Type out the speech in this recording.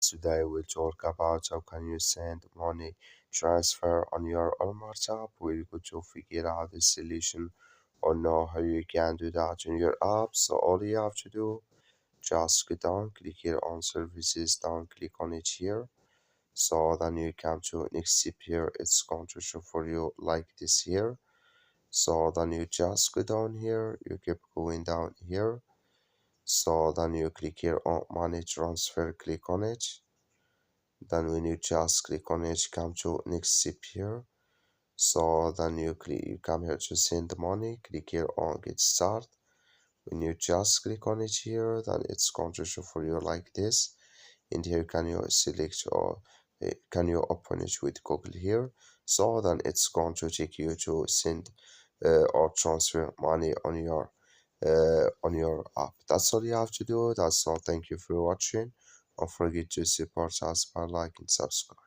Today we'll talk about how can you send money transfer on your Walmart app. We're going to figure out the solution or know how you can do that in your app. So all you have to do, just go down, click here on services, down, click on it here. So then you come to next step here. It's going to show for you like this here. So then you just go down here. You keep going down here. So then you click here on money transfer, click on it. Then when you just click on it, come to next step here. So then you come here to send the money, click here on get start. When you just click on it here, then it's going to show for you like this. And here can you select or can you open it with Google here. So then it's going to take you to send or transfer money on your app. That's all you have to do. That's all. Thank you for watching. Don't forget to support us by like and subscribe.